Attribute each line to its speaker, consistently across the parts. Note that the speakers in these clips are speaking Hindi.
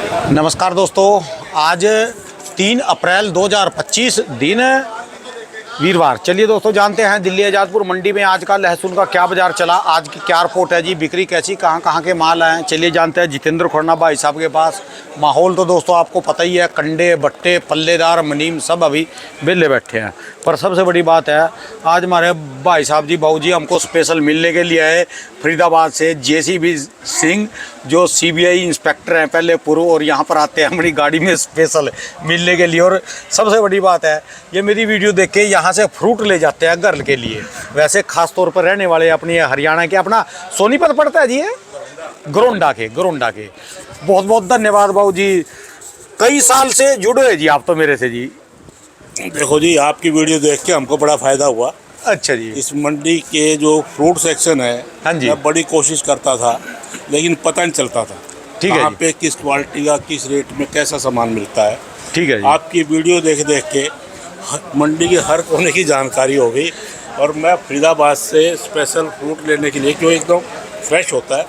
Speaker 1: नमस्कार दोस्तों, आज 3 अप्रैल 2025 दिन वीरवार। चलिए दोस्तों, जानते हैं दिल्ली आज़ादपुर मंडी में आज का लहसुन का क्या बाजार चला, आज की क्या रिपोर्ट है जी, बिक्री कैसी, कहाँ कहाँ के माल आए। चलिए जानते हैं जितेंद्र खुरना भाई साहब के पास। माहौल तो दोस्तों आपको पता ही है, कंडे बट्टे पल्लेदार मुनीम सब अभी बेले बैठे हैं। पर सबसे बड़ी बात है, आज हमारे भाई साहब जी बाबू जी हमको स्पेशल मिलने के लिए आए फरीदाबाद से JCB सिंह, जो CBI इंस्पेक्टर हैं पहले पूर्व, और यहाँ पर आते हैं हमारी गाड़ी में स्पेशल मिलने के लिए। और सबसे बड़ी बात है, ये मेरी वीडियो देख के यहाँ से फ्रूट ले जाते हैं घर के लिए। वैसे खास तौर पर रहने वाले अपनी हरियाणा के, अपना सोनीपत पड़ता है जी, ये गरोंडा के बहुत बहुत धन्यवाद बाबू जी। कई साल से जुड़े हैं जी आप तो मेरे से जी।
Speaker 2: देखो जी, आपकी वीडियो देख के हमको बड़ा फायदा हुआ।
Speaker 1: अच्छा जी।
Speaker 2: इस मंडी के जो फ्रूट सेक्शन है,
Speaker 1: हाँ जी,
Speaker 2: मैं बड़ी कोशिश करता था लेकिन पता नहीं चलता था
Speaker 1: ठीक है
Speaker 2: कहाँ
Speaker 1: जी,
Speaker 2: पे किस क्वालिटी का किस रेट में कैसा सामान मिलता है।
Speaker 1: ठीक है जी।
Speaker 2: आपकी वीडियो देख के मंडी के हर कोने की जानकारी हो गई। और मैं फरीदाबाद से स्पेशल फ्रूट लेने के लिए, क्यों एकदम फ्रेश होता है,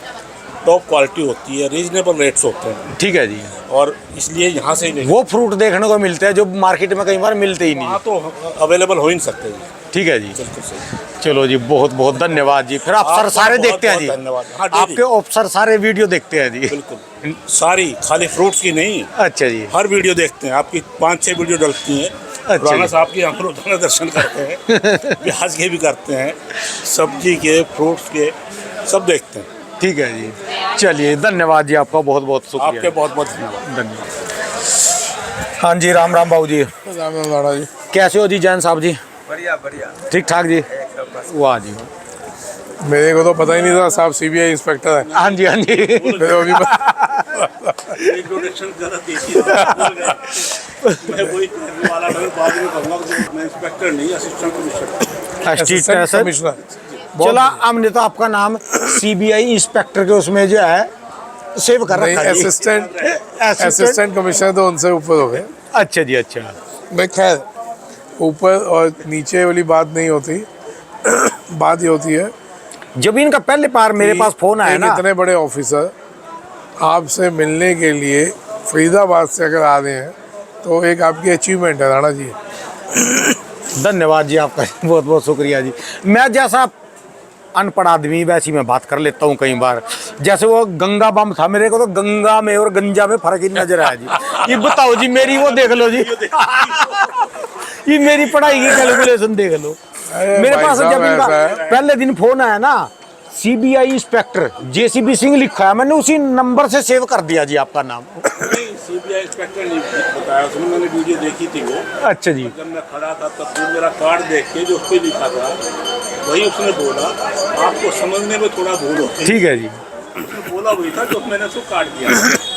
Speaker 2: टॉप क्वालिटी होती है, रीजनेबल रेट्स होते हैं,
Speaker 1: ठीक है जी।
Speaker 2: और इसलिए यहाँ से ही
Speaker 1: वो फ्रूट देखने को मिलते हैं जो मार्केट में कई बार मिलते ही नहीं।
Speaker 2: वहाँ तो अवेलेबल हो ही नहीं सकते जी।
Speaker 1: ठीक है जी,
Speaker 2: बिल्कुल सही।
Speaker 1: चलो जी, बहुत बहुत धन्यवाद जी। फिर अफसर सारे देखते हैं जी,
Speaker 2: धन्यवाद। हाँ,
Speaker 1: आपके अफसर सारे वीडियो देखते हैं जी।
Speaker 2: बिल्कुल सारी, खाली फ्रूट्स की नहीं,
Speaker 1: अच्छा जी,
Speaker 2: हर वीडियो देखते हैं। आपकी 5-6 वीडियो डलती हैं।
Speaker 1: अच्छा
Speaker 2: राणा
Speaker 1: जी।
Speaker 2: साहब की हम रोजाना दर्शन करते हैं, प्याज के भी करते हैं, सब्जी के, फ्रूट्स के, सब देखते हैं।
Speaker 1: ठीक है जी। चलिए धन्यवाद जी, आपका बहुत बहुत शुक्रिया।
Speaker 2: आपके बहुत बहुत धन्यवाद।
Speaker 1: धन्यवाद। हाँ जी, राम राम बाबू जी।
Speaker 2: राम राम लाड़ा जी।
Speaker 1: कैसे हो जी जैन साहब जी?
Speaker 3: बढ़िया बढ़िया,
Speaker 1: ठीक ठाक जी। वाह जी।
Speaker 4: मेरे को तो पता ही नहीं था साहब CBI इंस्पेक्टर है।
Speaker 1: हाँ जी, हाँ जी।
Speaker 4: मेरे को अभी
Speaker 2: इंट्रोडक्शन गलत थी। मैं वही कहने वाला था, बाद में कहूँगा कि मैं इंस्पेक्टर नहीं, असिस्टेंट कमिश्नर।
Speaker 4: Assistant commissioner.
Speaker 1: चला, हमने तो आपका नाम CBI इंस्पेक्टर के उसमें जो है सेव कर
Speaker 4: नहीं,
Speaker 1: रखा है जी।
Speaker 4: असिस्टेंट कमिश्नर तो उनसे ऊपर हो गए।
Speaker 1: अच्छा जी, अच्छा।
Speaker 4: मैं खैर, ऊपर और नीचे वाली बात नहीं होती। बात ये होती है,
Speaker 1: जब इनका पहले बार मेरे पास फोन आया
Speaker 4: एक
Speaker 1: ना,
Speaker 4: इतने बड़े ऑफिसर आपसे मिलने के लिए फरीदाबाद से अगर आ रहे हैं तो एक आपकी अचीवमेंट है राणा जी।
Speaker 1: धन्यवाद जी आपका, बहुत बहुत शुक्रिया जी। मैं जैसा अनपढ़ आदमी वैसी मैं बात कर लेता हूँ कई बार। जैसे वो गंगा बम था, मेरे को तो गंगा में और गंजा में फर्क ही नजर आया जी। ये बताओ जी, मेरी वो देख लो जी। ये मेरी पढ़ाई की कैलकुलेशन देख लो। मेरे पास जब इनका पहले दिन फोन आया ना, CBI इंस्पेक्टर JCB सिंह लिखा है, मैंने उसी नंबर से सेव कर दिया जी आपका नाम।
Speaker 2: CBI इंस्पेक्टर ने बताया, उसमें मैंने वीडियो देखी थी वो।
Speaker 1: अच्छा जी।
Speaker 2: जब मैं खड़ा था तब वो मेरा कार्ड देख के जो उस पर लिखा था वही उसने बोला। आपको समझने में थोड़ा भूल होती है।
Speaker 1: ठीक है जी।
Speaker 2: उसने बोला वही था जो मैंने उसको काट दिया।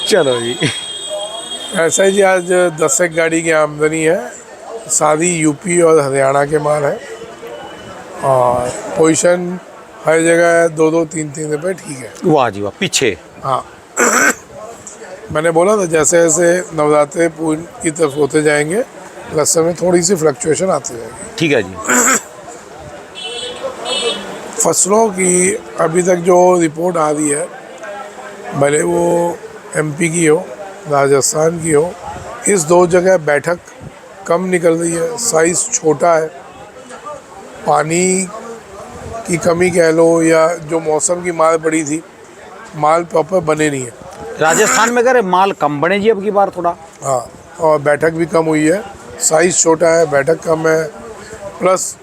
Speaker 1: चलो जी।
Speaker 4: ऐसा ही जी, आज 10 एक गाड़ी की आमदनी है, सारी UP और हरियाणा के माल है, और पोजीशन हर जगह है 2-2, 3-3 रुपये, ठीक है।
Speaker 1: वाह जी वाह। पीछे
Speaker 4: हाँ। मैंने बोला था जैसे जैसे नवरात्रे पूर्ण की तरफ होते जाएंगे, रास्ते में थोड़ी सी फ्लक्चुएशन आती जाएगी।
Speaker 1: ठीक है जी।
Speaker 4: फसलों की अभी तक जो रिपोर्ट आ रही है, भले वो MP की हो, राजस्थान की हो, इस 2 जगह बैठक कम निकल रही है, साइज़ छोटा है, पानी की कमी कह लो, या जो मौसम की मार पड़ी थी, माल प्रॉपर बने नहीं है।
Speaker 1: राजस्थान में करे माल कम बने जी अब की बार थोड़ा।
Speaker 4: हाँ, और बैठक भी कम हुई है, साइज़ छोटा है, बैठक कम है, प्लस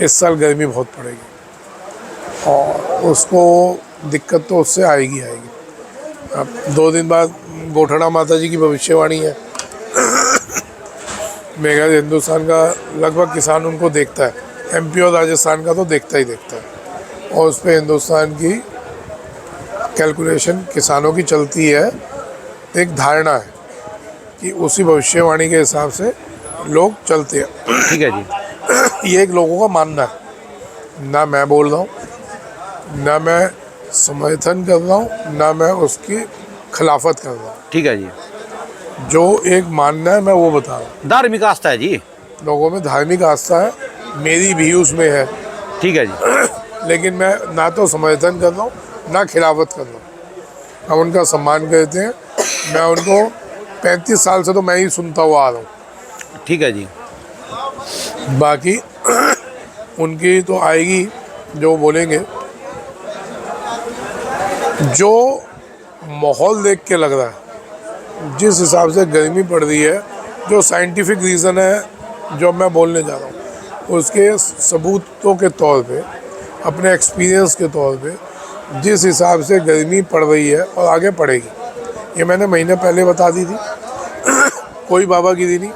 Speaker 4: इस साल गर्मी बहुत पड़ेगी और उसको दिक्कत तो उससे आएगी। अब 2 दिन बाद गोठड़ा माता जी की भविष्यवाणी है। मेघा हिंदुस्तान का लगभग किसान उनको देखता है, MP और राजस्थान का तो देखता ही देखता है, और उस पर हिंदुस्तान की कैलकुलेशन किसानों की चलती है। एक धारणा है कि उसी भविष्यवाणी के हिसाब से लोग चलते हैं।
Speaker 1: ठीक है जी।
Speaker 4: ये एक लोगों का मानना है, ना मैं बोल रहा हूँ, ना मैं समर्थन कर रहा हूँ, ना मैं उसकी खिलाफत कर रहा हूँ।
Speaker 1: ठीक है जी।
Speaker 4: जो एक मानना है मैं वो बता रहा हूँ।
Speaker 1: धार्मिक आस्था है जी।
Speaker 4: लोगों में धार्मिक आस्था है, मेरी भी उसमें है।
Speaker 1: ठीक है जी।
Speaker 4: लेकिन मैं ना तो समर्थन कर रहा हूँ, ना खिलाफत कर रहा हूँ। हम उनका सम्मान करते हैं, मैं उनको 35 साल से तो मैं ही सुनता हुआ आ रहा हूँ।
Speaker 1: ठीक है जी।
Speaker 4: बाकी उनकी तो आएगी जो बोलेंगे। जो माहौल देख के लग रहा है, जिस हिसाब से गर्मी पड़ रही है, जो साइंटिफिक रीज़न है जो मैं बोलने जा रहा हूँ, उसके सबूतों के तौर पे, अपने एक्सपीरियंस के तौर पे, जिस हिसाब से गर्मी पड़ रही है और आगे पड़ेगी, ये मैंने महीने पहले बता दी थी। कोई बाबागिरी नहीं।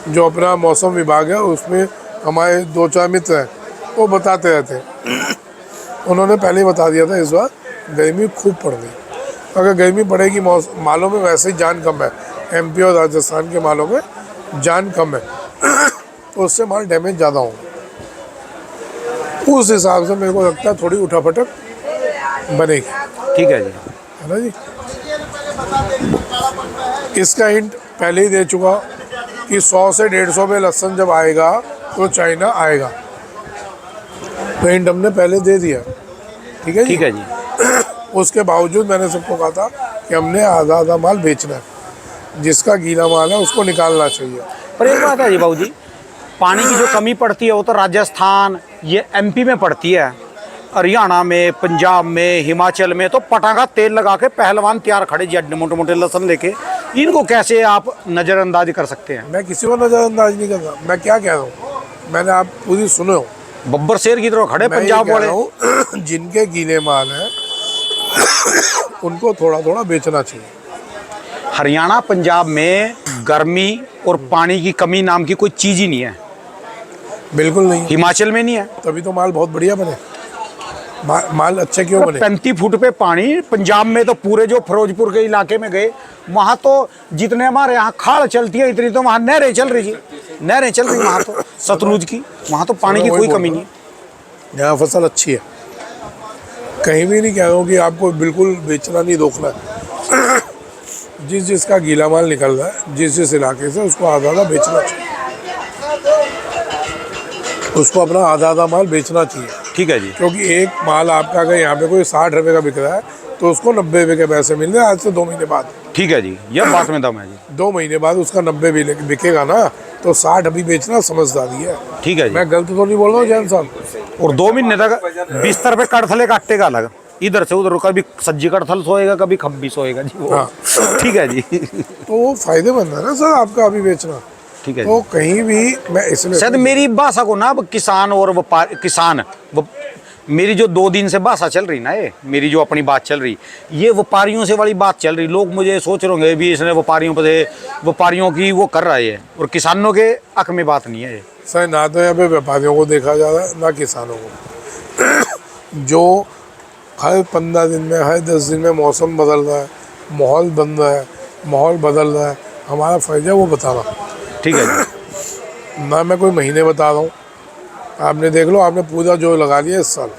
Speaker 4: जो अपना मौसम विभाग है उसमें हमारे 2-4 मित्र हैं, वो बताते रहते हैं। उन्होंने पहले ही बता दिया था इस बार गर्मी खूब पड़ गई। अगर गर्मी पड़ेगी, मालों में वैसे ही जान कम है, एमपी और राजस्थान के मालों में जान कम है, तो उससे माल डैमेज ज़्यादा होगा। उस हिसाब से मेरे को लगता है थोड़ी उठापटक बनेगी।
Speaker 1: ठीक है जी।
Speaker 4: है ना जी। इसका हिंट पहले ही दे चुका कि 100 से 150 में लहसुन जब आएगा तो चाइना आएगा। तो हिंट हमने पहले दे दिया। ठीक है जी।
Speaker 1: ठीक है जी।
Speaker 4: उसके बावजूद मैंने सबको कहा था कि हमने आधा आधा माल बेचना है, जिसका गीला माल है उसको निकालना चाहिए।
Speaker 1: पर एक बात है जी बाबू जी, पानी की जो कमी पड़ती है वो तो राजस्थान, ये एमपी में पड़ती है, हरियाणा में, पंजाब में, हिमाचल में तो पटाखा तेल लगा के पहलवान तैयार खड़े जी, मोटे मोटे लहसन लेके। इनको कैसे आप नज़रअंदाज कर सकते हैं?
Speaker 4: मैं किसी को नज़रअंदाज नहीं कर रहा। मैं क्या कह रहा हूँ, मैंने आप पूरी सुने हो।
Speaker 1: बब्बर शेर की तरह खड़े पंजाब वाले।
Speaker 4: जिनके गीले माल हैं उनको थोड़ा थोड़ा बेचना चाहिए।
Speaker 1: हरियाणा पंजाब में गर्मी और पानी की कमी नाम की कोई चीज़ ही नहीं है।
Speaker 4: बिल्कुल नहीं।
Speaker 1: हिमाचल में नहीं है।
Speaker 4: तभी तो माल बहुत बढ़िया बने। माल अच्छे क्यों बने?
Speaker 1: 35 फुट पे पानी। पंजाब में तो पूरे जो फिरोजपुर के इलाके में गए, वहाँ तो जितने हमारे यहाँ खाल चलती है इतनी तो वहाँ नहरें चल रही जी, नहरें चल रही वहाँ तो सतलुज की। वहाँ तो पानी की कोई कमी नहीं है।
Speaker 4: यहाँ फसल अच्छी है। कहीं भी नहीं कह रहा हूँ कि आपको बिल्कुल बेचना नहीं, रोकना है। जिसका गीला माल निकल रहा है, जिस इलाके से, उसको आधा आधा बेचना चाहिए। उसको अपना आधा आधा माल बेचना चाहिए।
Speaker 1: ठीक है जी।
Speaker 4: क्योंकि एक माल आपका अगर यहाँ पे कोई 60 रुपये का बिक रहा है तो उसको 90 रुपये के पैसे मिल रहे हैं आज से 2 महीने बाद।
Speaker 1: ठीक है जी, यह बात में दम है जी।
Speaker 4: 2 महीने बाद उसका 90 भी बिकेगा ना, तो 60 अभी बेचना समझदारी है।
Speaker 1: ठीक है जी।
Speaker 4: मैं गलत तो नहीं बोल रहा हूँ जैन साहब।
Speaker 1: और 2 महीने तक बिस्तर पे कड़थले काटेगा अलग, इधर से उधर, कभी सज्जी कड़थल सोएगा, कभी खब्बी सोएगा जी वो।
Speaker 4: हाँ।
Speaker 1: ठीक है जी।
Speaker 4: तो वो फायदेमंद है ना सर आपका अभी बेचना।
Speaker 1: ठीक है
Speaker 4: तो कहीं भी मैं इसलिए
Speaker 1: शायद मेरी भाषा को ना अब किसान और मेरी जो 2 दिन से भाषा चल रही ना, ये मेरी जो अपनी बात चल रही, ये व्यापारियों से वाली बात चल रही। लोग मुझे सोच रहे होंगे भी इसने व्यापारियों की वो कर रहा है, और किसानों के हक में बात नहीं है ये।
Speaker 4: सर ना तो यहाँ पे व्यापारियों को देखा जा रहा है ना किसानों को। जो हर 15 दिन में, हर 10 दिन में मौसम बदल रहा है, माहौल बन रहा है, माहौल बदल रहा है, हमारा फ़र्ज है वो बताना।
Speaker 1: ठीक है जी।
Speaker 4: ना मैं कोई महीने बता रहा हूँ। आपने देख लो, आपने पूरा जो लगा लिया इस साल,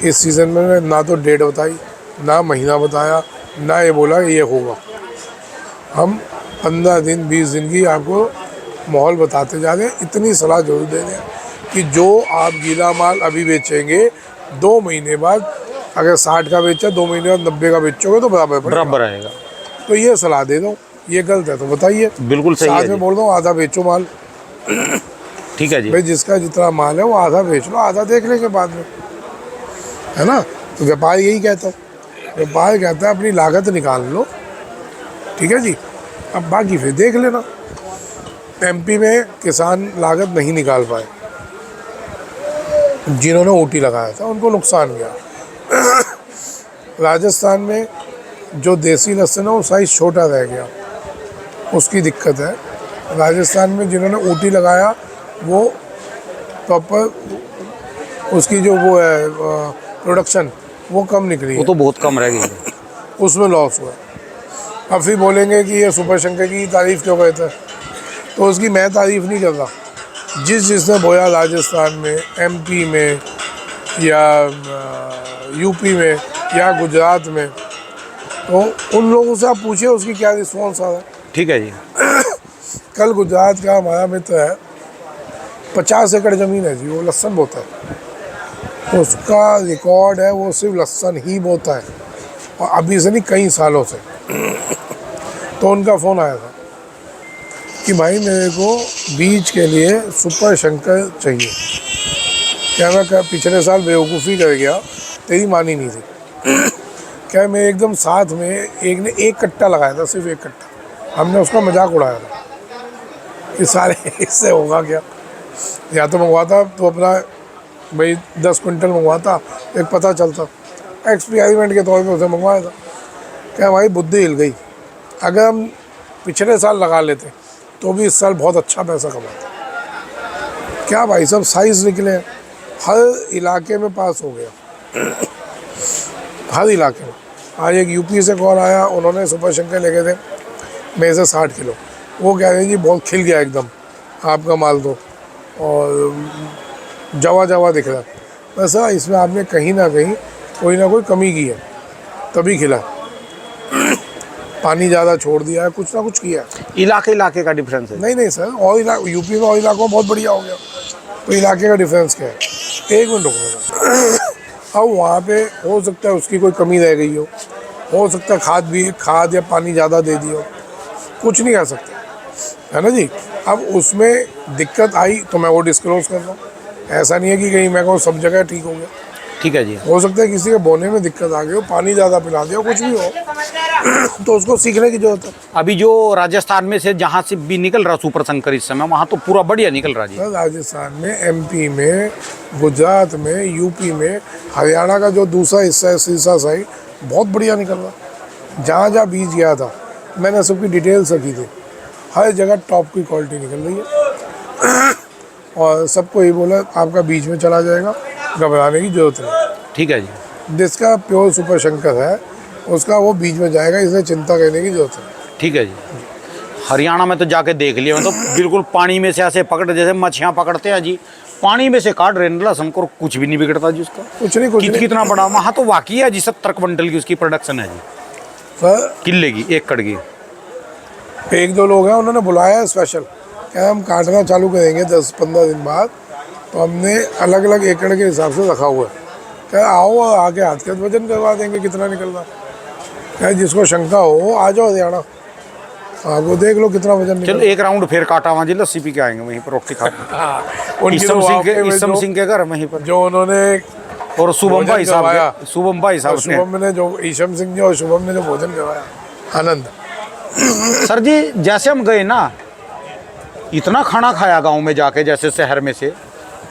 Speaker 4: इस सीज़न में ना तो डेट बताई, ना महीना बताया, ना ये बोला ये होगा। हम 15 दिन 20 दिन की आपको माहौल बताते जा रहे हैं। इतनी सलाह जरूर दे रहे हैं कि जो आप गीला माल अभी बेचेंगे, 2 महीने बाद अगर 60 का बेचा, 2 महीने बाद 90 का बेचोगे तो बराबर
Speaker 1: आएगा।
Speaker 4: तो ये सलाह दे दो। ये गलत है तो बताइए।
Speaker 1: बिल्कुल सही है।
Speaker 4: साथ में बोल रहा हूँ आधा बेचो माल।
Speaker 1: ठीक है जी।
Speaker 4: भाई जिसका जितना माल है वो आधा बेच लो, आधा देख लेंगे बाद में, है ना। तो व्यापार यही कहता है, व्यापार कहता है अपनी लागत निकाल लो। ठीक है जी। अब बाकी फिर देख लेना। एमपी में किसान लागत नहीं निकाल पाए, जिन्होंने ओटी लगाया था उनको नुकसान गया। राजस्थान में जो देसी लहसुन है वो साइज़ छोटा रह गया, उसकी दिक्कत है। राजस्थान में जिन्होंने ओटी लगाया वो प्रॉपर उसकी जो वो है प्रोडक्शन वो कम निकली,
Speaker 1: वो तो बहुत कम रह गई,
Speaker 4: उसमें लॉस हुआ। अब फिर बोलेंगे कि ये सुपर शंकर की तारीफ़ क्यों कहते हैं, तो उसकी मैं तारीफ़ नहीं कर रहा। जिसने बोया राजस्थान में, एमपी में, या यूपी में, या गुजरात में, तो उन लोगों से आप पूछिए उसकी क्या रिस्पॉन्स आ रहा है।
Speaker 1: ठीक है जी।
Speaker 4: कल गुजरात का हमारा मित्र है, 50 एकड़ ज़मीन है जी, वो लहसुन बोता है। उसका रिकॉर्ड है वो सिर्फ लहसुन ही बोता है। और अभी से नहीं कई सालों से। तो उनका फ़ोन आया था कि भाई मेरे को बीज के लिए सुपर शंकर चाहिए। क्या मैं पिछले साल बेवकूफ़ी कर गया, तेरी मानी नहीं थी। क्या मैं एकदम साथ में एक ने एक कट्टा लगाया था, सिर्फ एक कट्टा। हमने उसका मजाक उड़ाया था कि सारे इससे होगा क्या, या तो मंगवाता तो अपना भाई 10 क्विंटल मंगवाता, एक पता चलता। एक्सपेरिमेंट के तौर पे उसे मंगवाया था। क्या भाई बुद्धि हिल गई। अगर हम पिछले साल लगा लेते तो भी इस साल बहुत अच्छा पैसा कमाते। क्या भाई सब साइज़ निकले, हर इलाके में पास हो गया, हर इलाके में। आज एक यूपी से कॉल आया, उन्होंने सुपर शंकर लेके थे मेरे से 60 किलो। वो कह रहे हैं जी बहुत खिल गया एकदम आपका माल, तो और जवा जवा दिख रहा है। वैसा इसमें आपने कहीं ना कहीं कोई ना कोई कमी की है, तभी खिला। पानी ज़्यादा छोड़ दिया है, कुछ ना कुछ किया है।
Speaker 1: इलाके इलाके का डिफरेंस है?
Speaker 4: नहीं सर, और यूपी में और इलाकों में बहुत बढ़िया हो गया, तो इलाके का डिफरेंस क्या है? एक मिनट रुको। अब वहाँ पे हो सकता है उसकी कोई कमी रह गई हो सकता है खाद या पानी ज़्यादा दे दिया हो, कुछ नहीं कर सकते, है ना जी। अब उसमें दिक्कत आई तो मैं वो डिस्क्लोज कर रहा हूँ। ऐसा नहीं है कि कहीं मैं कहूँ सब जगह ठीक हो गया।
Speaker 1: ठीक है जी।
Speaker 4: हो सकता है किसी के बोने में दिक्कत आ गई हो, पानी ज़्यादा पिला दिया हो, कुछ भी हो, तो उसको सीखने की जरूरत है।
Speaker 1: अभी जो राजस्थान में से जहाँ से भी निकल रहा सुपर शंकर इस समय, वहाँ तो पूरा बढ़िया निकल रहा जी।
Speaker 4: सर राजस्थान में, एमपी में, गुजरात में, यूपी में, हरियाणा का जो दूसरा हिस्सा है सिरसा साइड, बहुत बढ़िया निकल रहा। जहाँ जहाँ बीज गया था मैंने सबकी डिटेल्स रखी थी, हर जगह टॉप की क्वालिटी निकल रही है। और सबको ये बोला आपका बीज में चला जाएगा, घबराने की जरूरत नहीं।
Speaker 1: ठीक है जी।
Speaker 4: जिसका प्योर सुपर शंकर है उसका वो बीज में जाएगा, इसलिए चिंता करने की जरूरत है।
Speaker 1: ठीक है जी। हरियाणा में तो जाके देख लिया मैं, तो बिल्कुल पानी में से ऐसे पकड़, जैसे मछलियाँ पकड़ते हैं जी, पानी में से काट रहे लहसुन को, कुछ भी नहीं बिगड़ता जी उसका।
Speaker 4: कुछ नहीं।
Speaker 1: कितना बड़ा वहाँ तो वाकई है जी, 70 क्विंटल की उसकी प्रोडक्शन है जी,
Speaker 4: सर
Speaker 1: किले की, एक कड़ की।
Speaker 4: 1-2 लोग हैं, उन्होंने बुलाया है स्पेशल, क्या हम काटना चालू करेंगे 10-15 दिन बाद, तो हमने अलग अलग एकड़ के हिसाब से रखा हुआ है। क्या आओ आके हाथ के वजन करवा देंगे कितना निकलना। क्या जिसको शंका हो आ जाओ हरियाणा, आपको देख लो कितना वजन
Speaker 1: चलो एक राउंड फिर काटा वहाँ जी, लस्सी पी के आएंगे वहीं पर, रोटी खा के। ईसम सिंह के घर वहीं पर,
Speaker 4: जो उन्होंने
Speaker 1: और शुभम भाई साहब,
Speaker 4: शुभम ने जो ईशम सिंह जी और शुभम ने जो भोजन करवाया, आनंद।
Speaker 1: सर जी जैसे हम गए ना, इतना खाना खाया गांव में जाके, जैसे शहर में से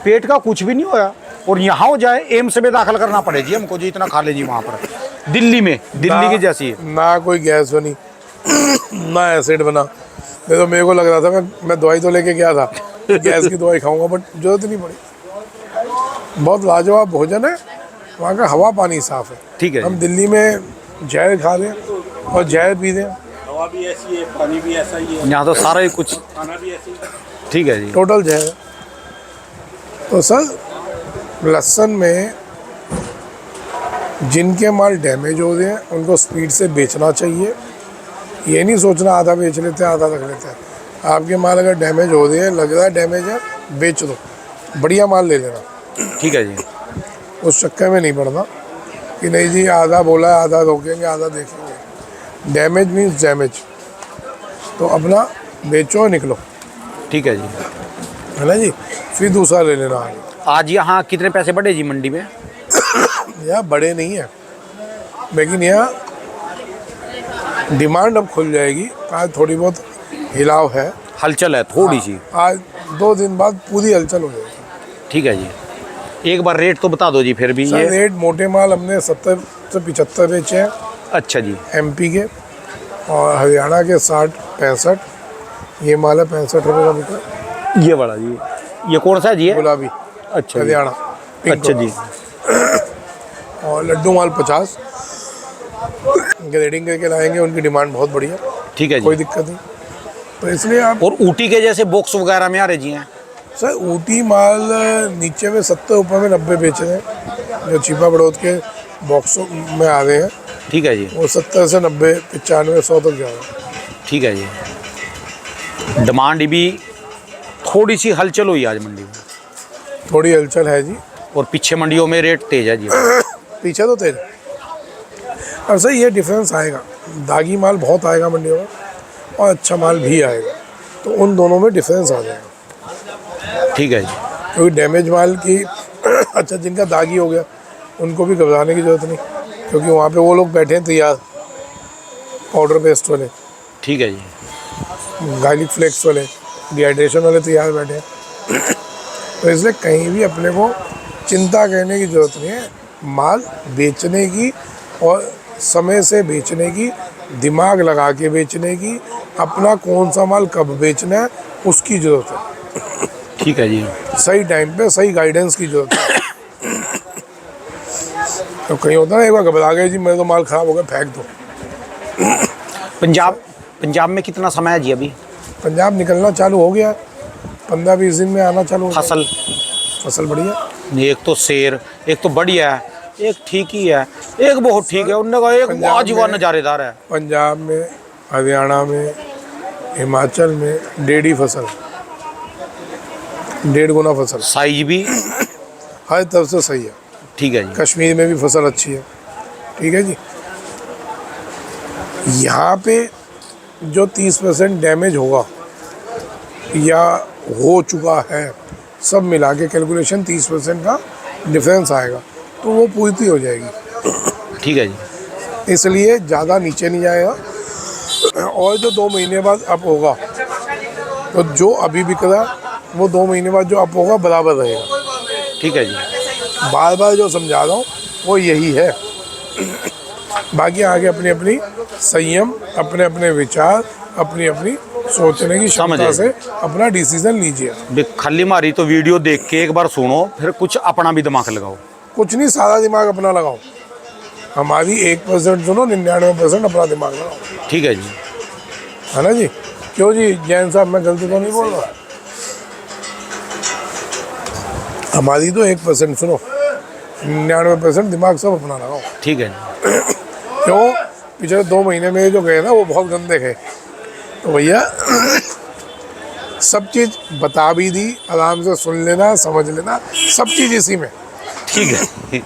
Speaker 1: पेट का कुछ भी नहीं होया, और यहाँ हो जाए एम्स में दाखिल करना पड़े जी हमको जी, इतना खा ले जी वहाँ पर दिल्ली में, दिल्ली की जैसी
Speaker 4: ना कोई गैस बनी ना एसिड बना। नहीं तो मेरे को लग रहा था मैं दवाई तो लेके गया था, गैस की दवाई खाऊंगा, बट जरूरत नहीं पड़ी। बहुत लाजवाब भोजन है वहाँ का, हवा पानी साफ है।
Speaker 1: ठीक है।
Speaker 4: हम दिल्ली में जहर खा रहे हैं और जहर पी रहे हैं,
Speaker 2: हवा भी ऐसी है, पानी भी ऐसा ही है,
Speaker 1: यहाँ तो सारा ही कुछ,
Speaker 2: खाना भी ऐसी है।
Speaker 1: ठीक है जी।
Speaker 4: टोटल जहर है। तो सर लहसुन में जिनके माल डैमेज हो रहे हैं उनको स्पीड से बेचना चाहिए। ये नहीं सोचना आधा बेच लेते हैं आधा रख लेते हैं। आपके माल अगर डैमेज हो रहे हैं, लग रहा है डैमेज है, बेच दो, बढ़िया माल ले लेना।
Speaker 1: ठीक है जी।
Speaker 4: उस चक्कर में नहीं पड़ना कि नहीं जी आधा बोला है, आधा रोकेंगे, आधा देखेंगे। डैमेज मीन्स डैमेज, तो अपना बेचो और निकलो।
Speaker 1: ठीक है जी,
Speaker 4: है ना जी, फिर दूसरा ले लेना आगे।
Speaker 1: आज यहाँ कितने पैसे बढ़े जी मंडी में?
Speaker 4: यहाँ बड़े नहीं है, लेकिन यहाँ डिमांड अब खुल जाएगी। आज थोड़ी बहुत हिलाव है,
Speaker 1: हलचल है थोड़ी सी।
Speaker 4: आज 2 दिन बाद पूरी हलचल हो जाएगी।
Speaker 1: ठीक है जी। एक बार रेट तो बता दो जी फिर भी।
Speaker 4: सर
Speaker 1: ये
Speaker 4: रेट मोटे माल हमने 70 से 75 बेचे हैं
Speaker 1: अच्छा जी।
Speaker 4: एमपी के, और हरियाणा के 60-65। ये माल है 65 रुपये का मीटर।
Speaker 1: ये बड़ा जी, ये कौन सा जी है?
Speaker 4: गुलाबी,
Speaker 1: अच्छा जी।
Speaker 4: हरियाणा पिंक
Speaker 1: अच्छा जी।
Speaker 4: और लड्डू माल 50 ग्रेडिंग करके लाएंगे, उनकी डिमांड बहुत बढ़िया।
Speaker 1: ठीक है
Speaker 4: कोई
Speaker 1: जी।
Speaker 4: दिक्कत नहीं, तो इसलिए आप।
Speaker 1: और ऊटी के जैसे बॉक्स वगैरह में आ रहे जी हैं?
Speaker 4: सर ऊटी माल नीचे में 70 ऊपर में 90 बेच रहे हैं, जो छिपा बड़ौद के बॉक्सों में आ रहे हैं।
Speaker 1: ठीक है जी।
Speaker 4: वो 70 से 90, 95, 100 तक जा रहे हैं।
Speaker 1: ठीक है जी। डिमांड भी थोड़ी सी हलचल हुई आज मंडी में,
Speaker 4: थोड़ी हलचल है जी।
Speaker 1: और पीछे मंडियों में रेट तेज है जी।
Speaker 4: पीछे तो तेज, और सही ये डिफरेंस आएगा, दागी माल बहुत आएगा मंडियों में और अच्छा माल भी आएगा, तो उन दोनों में डिफरेंस आ जाएगा।
Speaker 1: ठीक है जी।
Speaker 4: क्योंकि डैमेज माल की अच्छा जिनका दागी हो गया उनको भी घबराने की ज़रूरत नहीं, क्योंकि वहाँ पे वो लोग बैठे हैं तैयार, पाउडर पेस्ट वाले,
Speaker 1: ठीक है जी।
Speaker 4: गार्लिक फ्लेक्स वाले, डिहाइड्रेशन वाले तैयार बैठे हैं। तो इसलिए कहीं भी अपने को चिंता करने की ज़रूरत नहीं है, माल बेचने की और समय से बेचने की, दिमाग लगा के बेचने की, अपना कौन सा माल कब बेचना है उसकी ज़रूरत है।
Speaker 1: ठीक है जी।
Speaker 4: सही टाइम पे सही गाइडेंस की ज़रूरत है। तो कहीं होता है ना, एक बार घबरा गए जी मेरा तो माल ख़राब हो गया फेंक दो।
Speaker 1: पंजाब में कितना समय है जी अभी?
Speaker 4: पंजाब निकलना चालू हो गया, 15-20 दिन में आना चालू हो गया। फसल बढ़िया,
Speaker 1: एक तो शेर, एक तो बढ़िया है, एक ठीक ही है, एक बहुत ठीक है, उनने कहा एक लाजवाब नज़ारेदार है।
Speaker 4: पंजाब में, हरियाणा में, हिमाचल में 1.5 फसल, 1.5 गुना फसल,
Speaker 1: साइज भी
Speaker 4: हर तरफ से सही है।
Speaker 1: ठीक है जी।
Speaker 4: कश्मीर में भी फसल अच्छी है। ठीक है जी। यहाँ पे जो 30% डैमेज होगा या हो चुका है, सब मिला के कैलकुलेशन 30% का डिफरेंस आएगा, तो वो पूर्ति हो जाएगी।
Speaker 1: ठीक है जी।
Speaker 4: इसलिए ज़्यादा नीचे नहीं जाएगा। और जो 2 महीने बाद अप होगा, तो जो अभी बिक रहा है वो 2 महीने बाद जो अप होगा बराबर रहेगा।
Speaker 1: ठीक है जी।
Speaker 4: बार बार जो समझा रहा हूँ वो यही है। बाकी आगे अपनी अपनी संयम, अपने अपने विचार, अपनी अपनी सोचने की क्षमता से अपना डिसीजन लीजिए।
Speaker 1: खाली मारी तो वीडियो देख के एक बार सुनो, फिर कुछ अपना भी दिमाग लगाओ।
Speaker 4: कुछ नहीं, सारा दिमाग अपना लगाओ। हमारी 1% सुनो, 99% अपना दिमाग लगाओ।
Speaker 1: ठीक है जी।
Speaker 4: है ना जी? क्यों जी जैन साहब, मैं गलती तो नहीं बोल रहा? हमारी तो 1% सुनो, 99% दिमाग सब अपना लगाओ।
Speaker 1: ठीक है जी।
Speaker 4: क्यों? पिछले 2 महीने में जो गए ना वो बहुत गंदे गए, तो भैया सब चीज़ बता भी दी, आराम से सुन लेना, समझ लेना, सब चीज़ इसी में।
Speaker 1: ठीक है।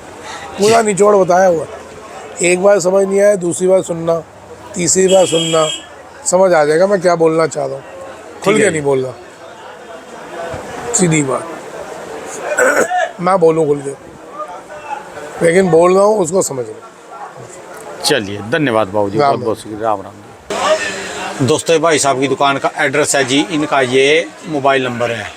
Speaker 4: पूरा निचोड़ बताया हुआ। एक बार समझ नहीं आया, दूसरी बार सुनना, तीसरी बार सुनना, समझ आ जाएगा मैं क्या बोलना चाह रहा हूँ। खुल के नहीं बोल रहा, सीधी बात। मैं बोलूँ खुल के, लेकिन बोल रहा हूँ उसको समझ लो।
Speaker 1: चलिए, धन्यवाद बाबू जी,
Speaker 4: राम
Speaker 1: बहुत बहुत शुक्रिया। राम राम जी। दोस्तों, भाई साहब की दुकान का एड्रेस है जी, इनका ये मोबाइल नंबर है।